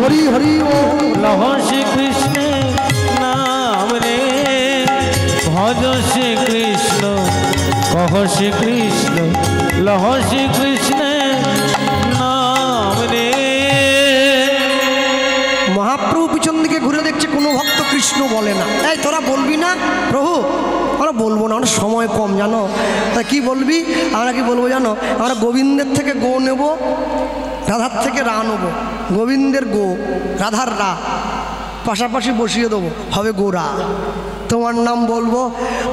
হরি হরি লহ শ্রীকৃষ্ণ নাম রে ভজ শ্রীকৃষ্ণ কহ শ্রীকৃষ্ণ লহ শ্রীকৃষ্ণ নাম রে। মহাপ্রভু পিছন দিকে ঘুরে দেখছে কোনো ভক্ত কৃষ্ণ বলে না। এই তোরা বলবি না প্রভু? আমরা বলবো না, আমার সময় কম জানো। তা কি বলবি? আমরা কি বলবো জানো? আমরা গোবিন্দের থেকে গো নেব, রাধার থেকে রা নেবো। গোবিন্দের গো, রাধার রা পাশাপাশি বসিয়ে দেবো, হবে গোরা। তোমার নাম বলবো,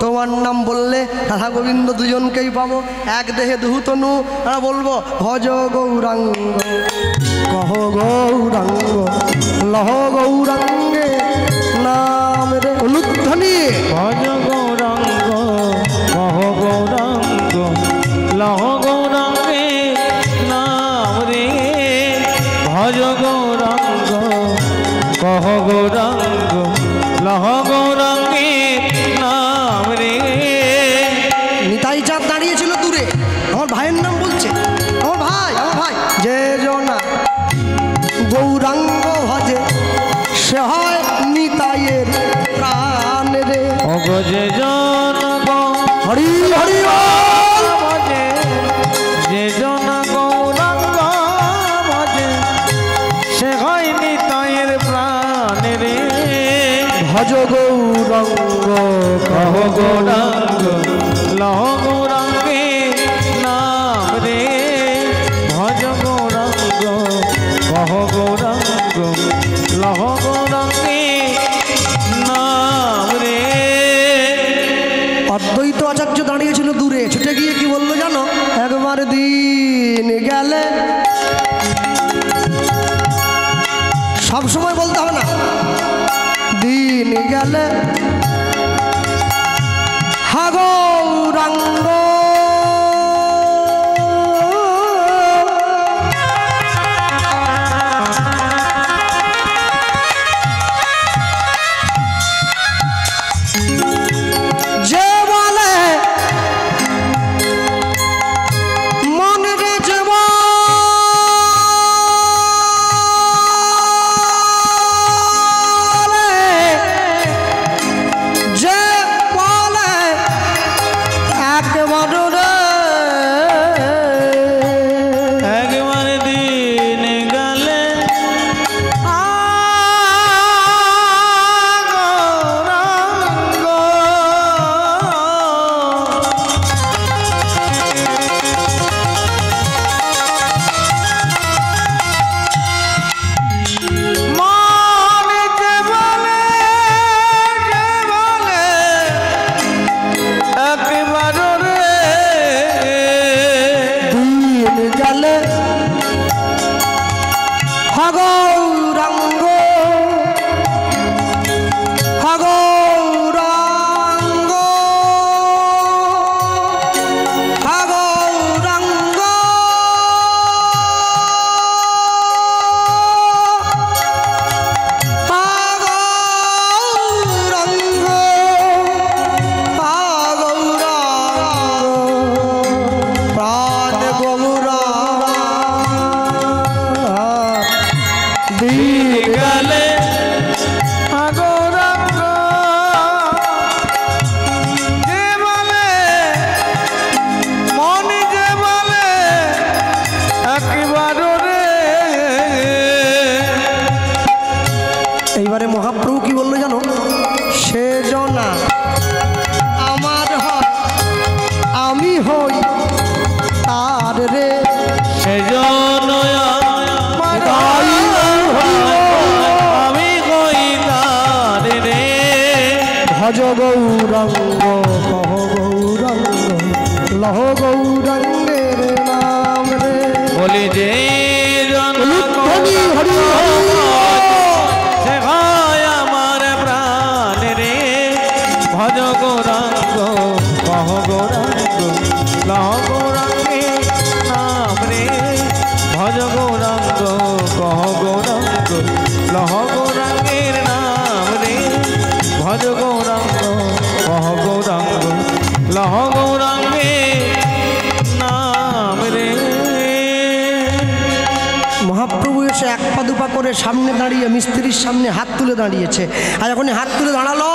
তোমার নাম বললে রাধা গোবিন্দ দুজনকেই পাবো। এক দেহে দুহুতনু। আমরা বলবো ভজ গৌরাঙ্গ কহ গৌরাঙ্গ লহ গৌরাঙ্গে নাম রে। অনুধ্বনি ভজ গৌরাঙ্গ কহ গৌরাঙ্গ লহ গৌরাঙ্গে নাম রে ভজ গৌরাঙ্গ কহ গৌরাঙ্গ লহ গৌরাঙ্গে নাম রে। নিতাই চাঁদ দাঁড়িয়েছিল দূরে, আমার ভাইয়ের নাম বলছে। আমার ভাই যে জনা গৌরাঙ্গ ভজে সে হয় নিতাইয়ের প্রাণ রে। অগজে জন হরি হরি ভজে যে জন গৌরাঙ্গ ভজে সে হয় নিতাইয়ের প্রাণ রে ভজ গৌরাঙ্গ কহ গৌরাঙ্গ লহ গৌরাঙ্গে নাম রে ভজ গৌরাঙ্গ কহ গৌরাঙ্গ লহ গৌরাঙ্গে নাম রে। অদ্বৈত আচার্য দাঁড়িয়েছিল দূরে, ছুটে গিয়ে কি বললো জানো? একবার দিন গেলে, সব সময় বলতে হবে না, দিন গেলে হা গৌরাঙ্গ যে বলে মনে রে যে এইবারে মহাপ্রভু কি বললো জানো? সে জনা আমার হয় আমি হই তার রে। সেজন আমি হই তার রে ভজ গৌরাঙ্গ কহ গৌরাঙ্গ লহ গৌরাঙ্গের নাম রে। বলি যে হরি হরি সে হয় আমার প্রাণ রে ভজ গৌরাঙ্গ কহ গৌরাঙ্গ লহ গৌরাঙ্গে নাম রে ভজ গৌরাঙ্গ কহ গৌরাঙ্গ লহ গৌরাঙ্গের নাম রে ভজ গৌরাঙ্গ কহ গৌরাঙ্গ মহাপ্রভু এসে এক পা দুপা করে সামনে দাঁড়িয়ে মিস্ত্রির সামনে হাত তুলে দাঁড়িয়েছে। আর যখনই হাত তুলে দাঁড়ালো,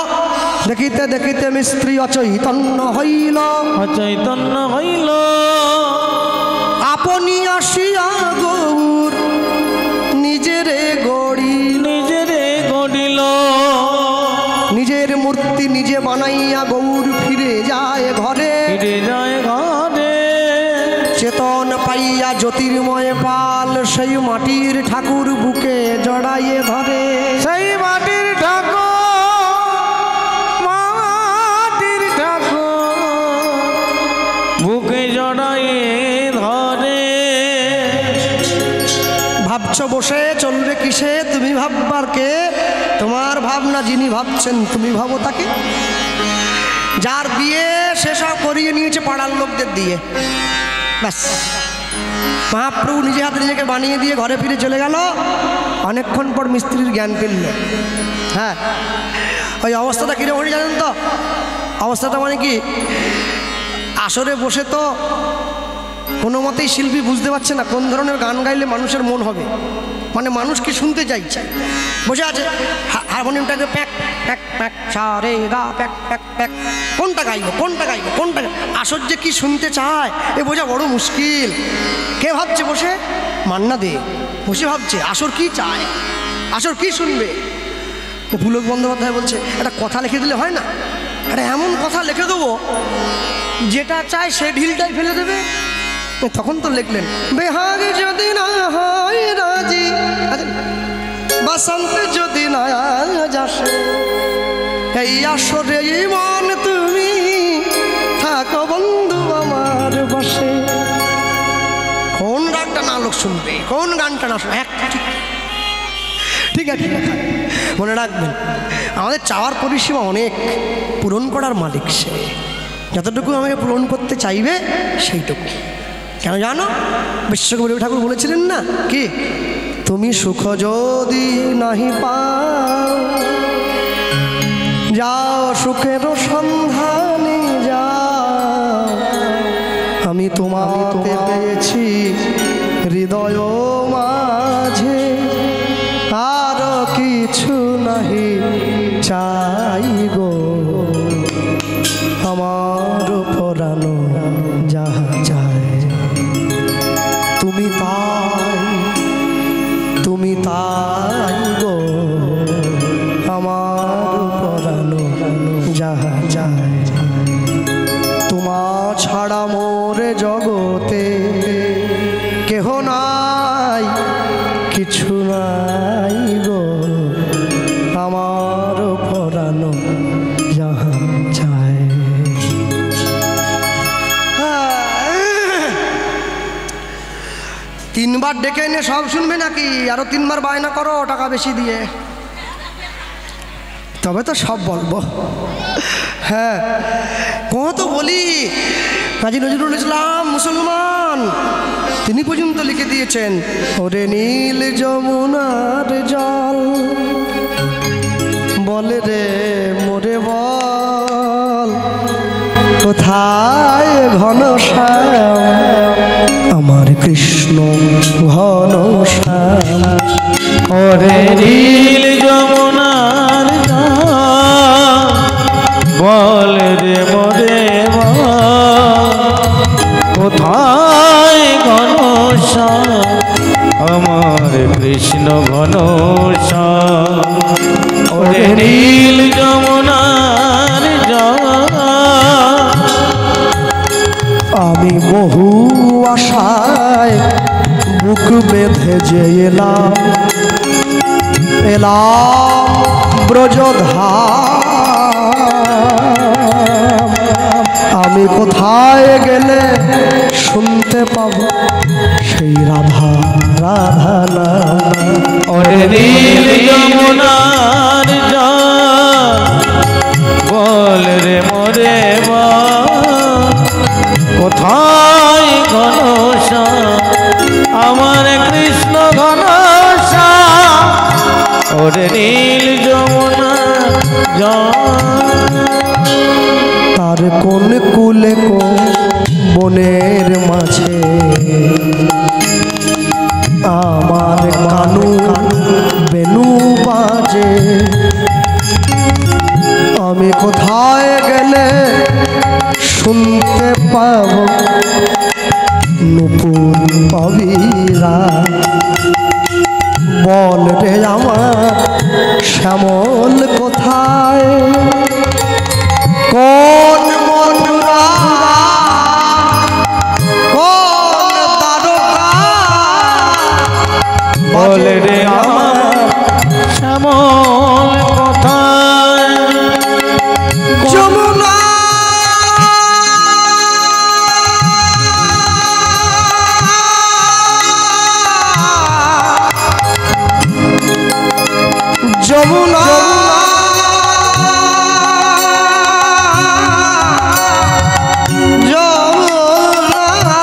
দেখিতে দেখিতে মিস্ত্রি অচৈতন্য হইল। অচৈতন্য হইল আপনি আসিয়া গৌর নিজেরে গড়িল। নিজেরে গড়িল নিজের মূর্তি নিজে বানাইয়া গৌর ফিরে যায় ঘরে। ফিরে যায় ঘরে চেতন পাইয়া জ্যোতির্ময় পাল সেই মাটির ঠাকুর বুকে জড়াইয়ে ধরে। সেই মাটির ঠাকুর বুকে জড়াইয়ে ধরে। ভাবছো বসে চলবে কিসে, তুমি ভাববার কে? তোমার ভাবনা যিনি ভাবছেন তুমি ভাবো তাকে। যার বিয়ে সেসব করিয়ে নিয়েছে পাড়ার লোকদের দিয়ে, ব্যাস। মহাপ্রভু নিজে হাতে নিজেকে বানিয়ে দিয়ে ঘরে ফিরে চলে গেল। অনেকক্ষণ পর মিস্ত্রির জ্ঞান ফিরল। হ্যাঁ, ওই অবস্থাটা কীরকম হয়ে জানেন তো? অবস্থাটা মানে কি, আসরে বসে তো কোনো মতেই শিল্পী বুঝতে পারছে না কোন ধরনের গান গাইলে মানুষের মন হবে, মানে মানুষ কি শুনতে চাইছে। বসে আছে, হারমোনিয়ামটাকে প্যাক প্যাক প্যাক সারে গা প্যাক প্যাক প্যাক, কোনটা গাইবো কোনটা গাইবো কোনটা। আসর যে কি শুনতে চায় এ বোঝা বড় মুশকিল। কে ভাবছে বসে? মান্না দে বসে ভাবছে আসর কি চায়, আসর কি শুনবে। পুলক বন্দ্যোপাধ্যায় বলছে একটা কথা লিখে দিলে হয় না, একটা এমন কথা লিখে দেবো যেটা চায় সে ঢিলটাই ফেলে দেবে। তখন তো লিখলেন, বেহাগ যদি না হয় রাজি, বসন্ত যদি না আসে, এই আসরে মন তুমি থাকো বন্ধু আমার বসে। কোন রাগটা না লোক শুনবে, কোন গানটা না শুনবে, ঠিক আছে মনে রাখবেন। আমাদের চাওয়ার পরিসীমা অনেক, পূরণ করার মালিক সে। যতটুকু আমাকে পূরণ করতে চাইবে সেইটুকু। কেন জানো? বিশ্বকবি রবি ঠাকুর বলেছিলেন না কি, তুমি সুখ যদি নাহি পাও, যাও সুখের সন্ধানে যাও, আমি তোমাতে পেয়েছি হৃদয় মাঝে, আর কিছু নাহি চাই গো, আমার পরানো যাহা চায়, তুমি তাই গো, আমার পরানো যাহা চায়। তোমা ছাড়া মোরে জগতে কেহ নাই, কিছু নাই গো, আমার পরানো যাহা চায়। তিনবার ডেকে এনে সব শুনবে নাকি? আরো তিনবার বায়না করো টাকা বেশি দিয়ে, তবে তো সব বলবো। হ্যাঁ, কত বলি। কাজী নজরুল ইসলাম মুসলমান, তিনি পর্যন্ত লিখে দিয়েছেন, ওরে নীল যমুনার জল বলে রে মোরে বল, কোথায় ঘনশ্যাম আমার কৃষ্ণ ঘনশ্যাম। ওরে নীল যমুনার বল রে মোরে কোথায় ঘনশ্যাম আমার কৃষ্ণ ঘনশ্যাম। ওরে নীল যমুনার আমি বহু আশায় বুক বেঁধে যে এলাম ব্রজধাম, আমি কোথায় গেলে শুনতে পাবো সেই রাধা রাধা নাম। ওরে নীল যমুনার বল রে মোরে কোথায় ঘনশ্যাম আমার কৃষ্ণ ঘনশ্যাম। ওরে নীল যমুনা তার কোন কুলে কোন বনের মাঝে আমার নুপুর অবিরা বল রে আমার শ্যামল কোথায় কোন মধুরা কোন তারকা বল রে আমার শ্যামল কোথায় যমুনা যমুনা যমুনা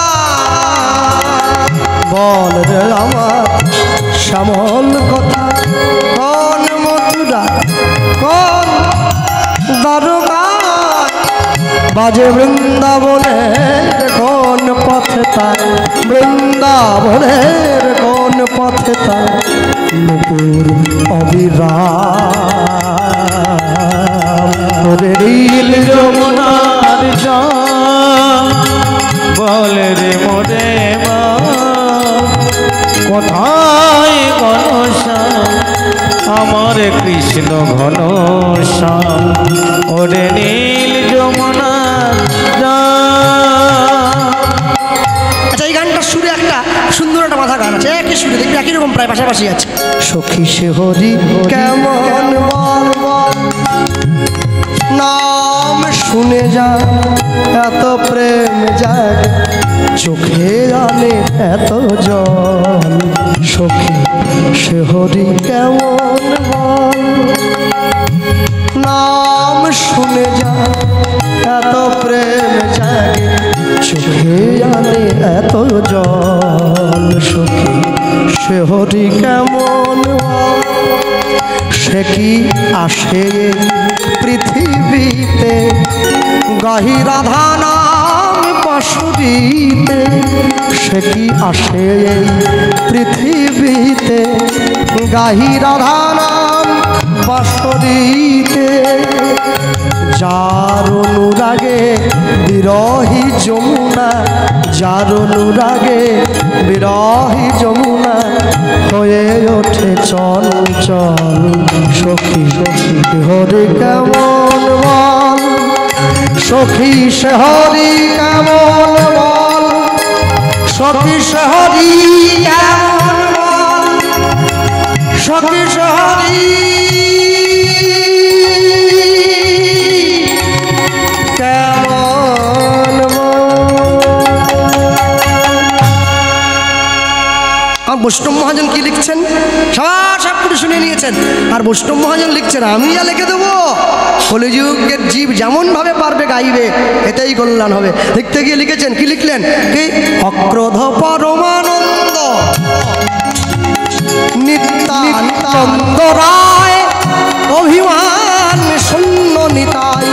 বল রে আমার শ্যামল কথা কোন মথুরা কোন দ্বারকা বাজে বৃন্দাবনের কোন পথে তার বৃন্দাবনের কোন পথে তার নুপুর অবিরাম নীল যমুনার জল বল রে মোরে মা কোথায় ঘনশ্যাম আমার কৃষ্ণ ঘনশ্যাম ওরে নীল যমুনার জল। আচ্ছা এই গানটার সুরে একটা সুন্দর একটা মাথা গান আছে একই সুরে দেখবি একই রকম প্রায় পাশাপাশি আছে সখী সে হরি কেমন বল বল নাম শুনে যা এত প্রেম জাগে চোখে আনে এত জল সখী সে হরি কেমন বল নাম শুনে যা এত প্রেম জাগে চোখে আনে এত জল সখী সে হরি কেমন সে কি আসে পৃথিবীতে গাহি রাধা নাম পাশুরিতে সে কি আসে পৃথিবীতে গাহি রাধা নাম পাশুরিতে যার অনুরাগে বিরহী যমুনা যার অনুরাগে বিরহী যমুনা হয়ে ওঠে চঞ্চল সখী সখী হরি কেমন বল সখী সে হরি কেমন বল সখী সে হরি কেমন বল সখী সে হরি বৈষ্ণব মহাজন কি লিখছেন সব করে শুনে নিয়েছেন আর বৈষ্ণব মহাজন লিখছেন আমি যা লিখে দেবো কলিযুগের জীব যেমন ভাবে পারবে গাইবে এতেই কল্যাণ হবে লিখতে গিয়ে লিখেছেন কি লিখলেন কি অক্রোধ পরমানন্দ নিত্যানন্দ রায় অভিমান শূন্য নিতাই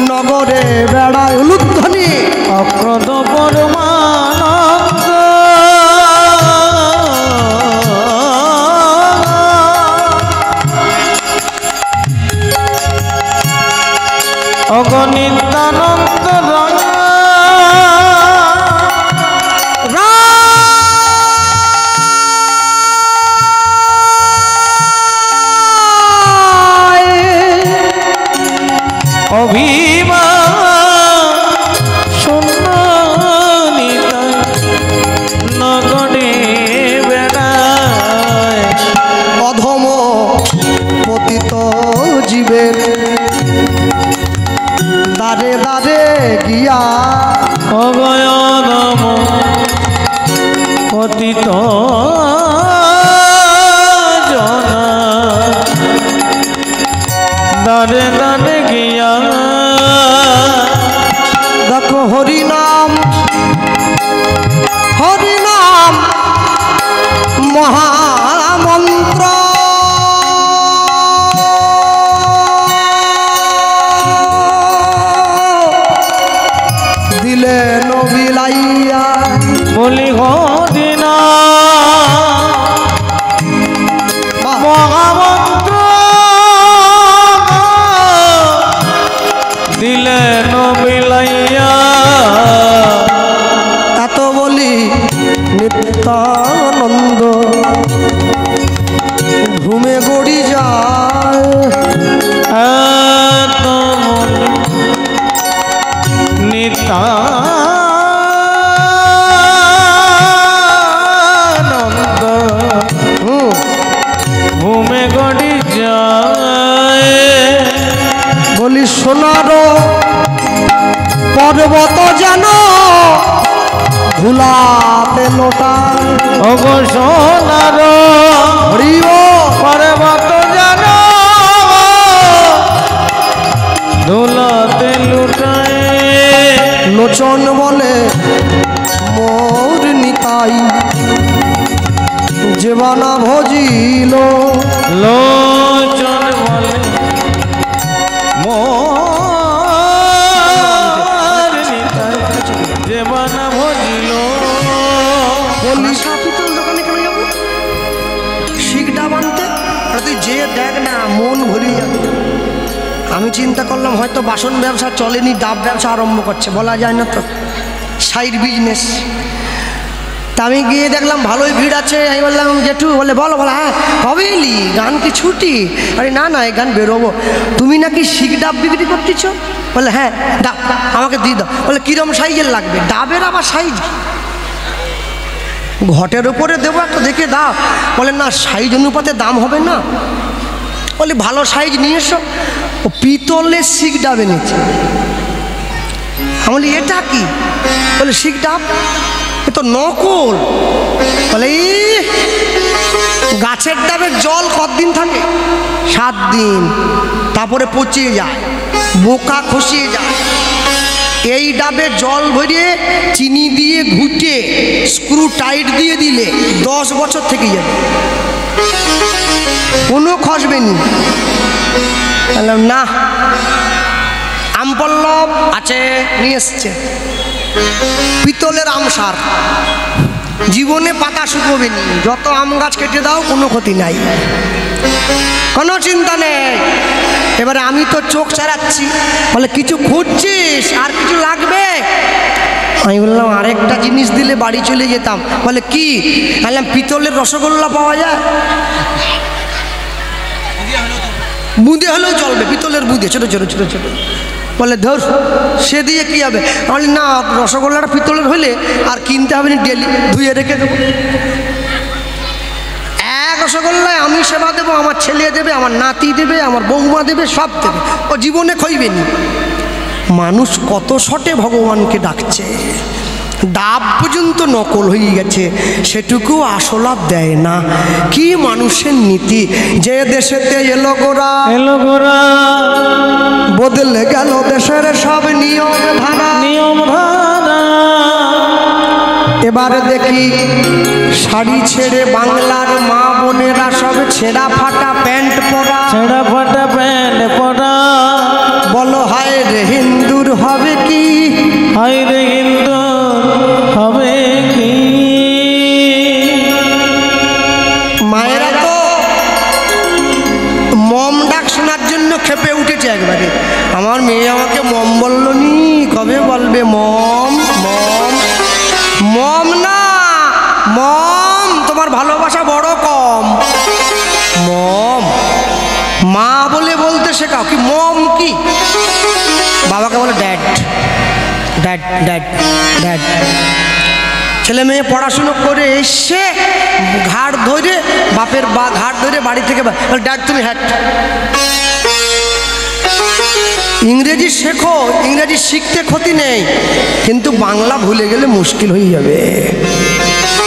নগরে বেড়ায় উলুধ্বনি অক্রোধ পরমানন্দ অগণিতানন্দ অভিমান শূন্য নিতাই নগণে বেড়ায় অধম পতিত জীবের দারে দারে গিয়া অগয়নম পতিত জনা দারে দারে গিয়া দেখো হরিনাম হরিনাম মহামন্ত্র বলি হরিনাম নিত্যানন্দ ঘুমে গড়ি যায় এত মনে নিত্যানন্দ ঘুমে গড়ি যায়। বলি সোনার পর্বত যেন ধুলাতে লোটা ওগো সোনার হরিব পর্বত যেন ধুলাতে লুটায়। লোচন বলে মোর নিতাই জীবনা ভজিল লোচন বলে মোর নিতাই জীবনা ভজিল। বলি পিতল দোকানে কেন যাবো শিখডা বানতে তুই যে দেখ না মন ভরিয়ে যাবে। আমি চিন্তা করলাম হয়তো বাসন ব্যবসা চলেনি, ডাব ব্যবসা আরম্ভ করছে, বলা যায় না তো, সাইড বিজনেস। তা আমি গিয়ে দেখলাম ভালোই ভিড় আছে। আমি বললাম জেঠু, বলে বলো বলো হ্যাঁ কবে এলি, গান কি ছুটি? আরে না না এই গান বেরোবো। তুমি নাকি শিখ ডাব বিক্রি করতেছ? বলে হ্যাঁ ডাব আমাকে দিয়ে দাও। বলে কিরম সাইজের লাগবে? ডাবের আবার সাইজ ঘটের ওপরে দেবো একটা, দেখে দাও। বলে না সাইজ অনুপাতে দাম হবে না। বলে ভালো সাইজ নিয়ে এসো। ও পিতলের শিখ ডাব এনেছে। আমি বলি এটা কি? বলে শিখ ডাব, এ তো নকল। বলে গাছের ডাবের জল কতদিন থাকে? 7 দিন, তারপরে পচিয়ে যায়, বোকা খসিয়ে যায়। এই ডাবে জল ভরিয়ে চিনি দিয়ে ঘুটে স্ক্রু টাইট দিয়ে দিলে 10 বছর থেকে যাবে, কোনো খসবে নি। বললাম না, আমপল্লব আছে নিয়ে এসছে, পিতলের আমসার, জীবনে পাতা শুকোবে নি, যত আম গাছ কেটে দাও কোনো ক্ষতি নাই, কোনো চিন্তা নেই। এবারে আমি তো চোখ চালাচ্ছি। বলে কিছু খুঁজছিস, আর কিছু লাগবে? আমি বললাম আরেকটা জিনিস দিলে বাড়ি চলে যেতাম। বলে কি? বললাম পিতলের রসগোল্লা পাওয়া যায়? বুঁদে হলেও চলবে, পিতলের বুঁদে, ছোটো ছোটো ছোটো ছোটো। বলে ধর সে দিয়ে কী হবে? আমি না, রসগোল্লাটা পিতলের হলে আর কিনতে হবে না, ডেলি ধুয়ে রেখে দেবো। এক রসগোল্লায় আমি সেবা দেবো, আমার ছেলে দেবে, আমার নাতি দেবে, আমার বৌমা দেবে, সব দেবে, ও জীবনে খইবে নি। মানুষ কত শটে ভগবানকে ডাকছে, ডাব পর্যন্ত নকল হয়ে গেছে, সেটুকু আসলাভ দেয় না। কি মানুষের নীতি! যে দেশেতে এলো গোরা, এলো গোরা, বদলে গেল দেশের সব নিয়ম ধারা। নিয়ম ধারা। এবারে দেখি শাড়ি ছেড়ে বাংলার মা বোনেরা সব ছেঁড়া ফাটা প্যান্ট পরা। ছেঁড়া ফাটা প্যান্ট পরা। বলো হায় রে হিন্দুর হবে কি? হায় রে হিন্দু হবে কি? মায়েরা তো মম ডাক শোনার জন্য খেপে উঠেছে একবারে। আমার মেয়ে আমাকে মম বলল নি, কবে বলবে মম? মম মম না, মম তোমার ভালোবাসা বড় কম। মম মা বলে বলতে শেখাও। কি মম কি? বাবাকে বলে ড্যাড ড্যাড ড্যাড ড্যাড। ছেলে মেয়ে পড়াশুনো করে এসে ঘাড় ধরে, বাপের ঘাড় ধরে বাড়ি থেকে ড্যাড তুমি হ্যাট। ইংরেজি শেখো, ইংরেজি শিখতে ক্ষতি নেই, কিন্তু বাংলা ভুলে গেলে মুশকিল হয়ে যাবে।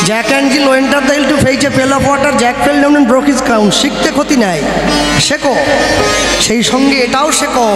Jack and Jill went up the hill to fetch a pail of water, Jack fell down and broke his crown. শিখতে ক্ষতি নাই, শেখো, সেই সঙ্গে এটাও শেখো